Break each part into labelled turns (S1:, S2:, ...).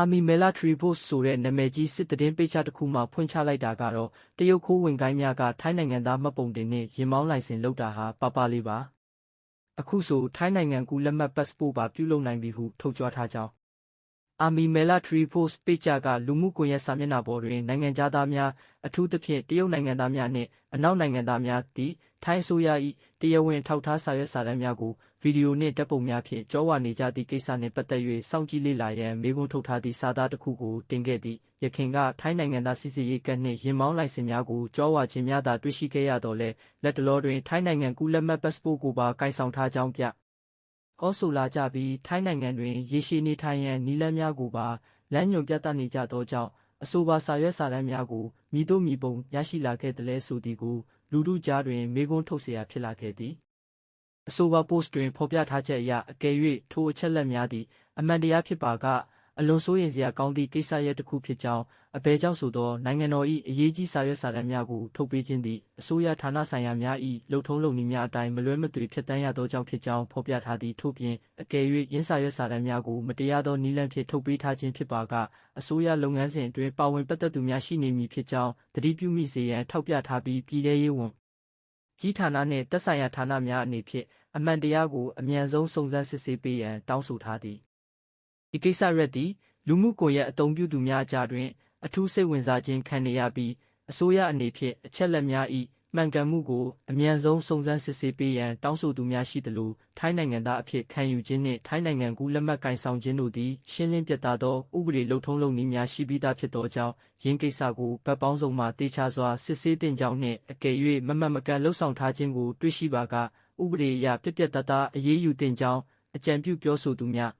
S1: Army Military Post ဆိုတဲ့နာမည်ကြီးစစ်သတင်းပေးချတစ်ခုမှဖွင့်ချလိုက်တာကတော့တရုတ်ခိုးဝင်ကိုင်းများကထိုင်းနိုင်ငံသားမှတ်ပုံတင်နဲ့ရင်မောင်းလိုင်စင်လုပ်တာဟာပပလေးပါအခုဆိုထိုင်းနိုင်ငံကူလက်မှတ် passport ပါပြုလုပ်နိုင်ပြီဟုထုတ်ကြွထားကြောင်း Army Military Post ပေကြကလူမှုကွန်ရက်စာမျက်နှာပေါ်တွင်နိုင်ငံသားများအထူးသဖြင့်တရုတ်နိုင်ငံသားများနှင့်အနောက်နိုင်ငံသားများသည်ထိုင်းအစိုးရ၏တရားဝင်ထောက်ထားစာရွက်စာတမ်းများကိုဗီဒီယိုနှင့်ဓာတ်ပုံများဖြင့်ကြောဝါနေကြသည့်ကိစ္စနှင့်ပတ်သက်၍စောင့်ကြည့်လေ့လာရန်မေးခွန်းထုတ်ထားသည့်စာသားတစ်ခုကိုတင်ခဲ့သည်ယခင်ကထိုင်းနိုင်ငံသားစစ်ဆေးရေးကတ်နှင့်ရင်မောင်းလိုင်စင်များကိုကြောဝါခြင်းများသာတွေ့ရှိခဲ့ရတော့လဲလက်တလောတွင်ထိုင်းနိုင်ငံကူလက်မှတ် passport ကိုပါကိုင်ဆောင်ထားကြောင်းပြဩဆိုလာကြပြီးထိုင်းနိုင်ငံတွင်ရေရှည်နေထိုင်ရန်နည်းလမ်းများကိုပါလမ်းညွှန်ပြသနေကြသောကြောင့်အဆိုပါစာရွက်စာတမ်းများကိုမည်သို့မည်ပုံရရှိလာခဲ့သလဲဆိုသည်ကိုလူထုကြားတွင်မေးခွန်းထုတ်เสียဖြစ်လာခဲ့သည်အဆိုပါ post တွင်ဖော်ပြထားချက်အရအကယ်၍ထိုအချက်လက်များသည်အမှန်တရားဖြစ်ပါကအလွန်စိုးရိမ်စရာကောင်းသည့်ကိစ္စရပ်တစ်ခုဖြစ်ကြောင်းအဘယ်ကြောင့်ဆိုသောနိုင်ငံတော်၏အရေးကြီးစာရွက်စာတမ်းများကိုထုတ်ပေးခြင်းသည်အစိုးရဌာနဆိုင်ရာများ၏လုပ်ထုံးလုပ်နည်းများအတိုင်းမလွဲမသွေဖြတ်တန်းရသောကြောင့်ဖြစ်ကြောင်းဖော်ပြထားသည်ထို့ပြင်အကယ်၍ရင်းစာရွက်စာတမ်းများကိုမတရားသောနည်းလမ်းဖြင့်ထုတ်ပေးထားခြင်းဖြစ်ပါကအစိုးရလုပ်ငန်းစဉ်အတွင်းပါဝင်ပတ်သက်သူများရှိနေမည်ဖြစ်ကြောင်းသတိပြုမိစေရန်ထောက်ပြထားပြီးပြည်ထရေးဝန်ကြီးဌာနနှင့်သက်ဆိုင်ရာဌာနများအနေဖြင့်အမှန်တရားကိုအမြန်ဆုံးစုံစမ်းစစ်ဆေးပေးရန်တောင်းဆိုထားသည်ဒီကိစ္စရပ်သည်လူမှုကွန်ရက်အသုံးပြုသူများကြားတွင်အထူးစိတ်ဝင်စားခြင်းခံနေရပြီးအစိုးရအနေဖြင့်အချက်လက်များ၏မှန်ကန်မှုကိုအမြန်ဆုံးစုံစမ်းစစ်ဆေးပေးရန်တောင်းဆိုသူများရှိသလိုထိုင်းနိုင်ငံသားအဖြစ်ခံယူခြင်းနှင့်ထိုင်းနိုင်ငံကူလက်မှတ်ကိုင်ဆောင်ခြင်းတို့သည်ရှင်းလင်းပြတ်သားသောဥပဒေလုပ်ထုံးလုပ်နည်းများရှိပြီးသားဖြစ်သောကြောင့်ယင်းကိစ္စကိုဗတ်ပေါင်းစုံမှတေချာစွာစစ်ဆေးသင့်ကြောင်းနှင့်အကယ်၍မမှန်မကန်လှုပ်ဆောင်ထားခြင်းကိုတွေ့ရှိပါကဥပဒေအရပြတ်ပြတ်သားသားအရေးယူသင့်ကြောင်းအကြံပြုပြောဆိုသူများ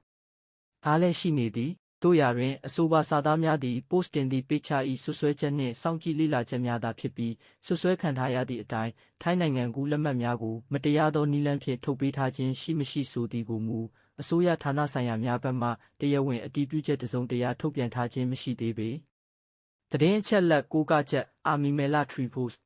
S1: အားလည်းရှိနေသည်တို့ရာတွင်အဆိုပါစာသားများသည် post တင်သည့် page ၏ဆွဆွဲချက်နှင့်စောင့်ကြည့်လေ့လာချက်များသာဖြစ်ပြီးဆွဆွဲခံထားရသည့်အတိုင်းထိုင်းနိုင်ငံကူလက်မှတ်များကိုမတရားသောနည်းလမ်းဖြင့်ထုတ်ပေးထားခြင်းရှိမရှိဆိုသည်ကိုမူအစိုးရဌာနဆိုင်ရာများဘက်မှတရားဝင်အတည်ပြုချက်တစ်စုံတရာထုတ်ပြန်ထားခြင်းမရှိသေးပေသတင်းအချက်လက်ကိုးကားချက် Army Military Post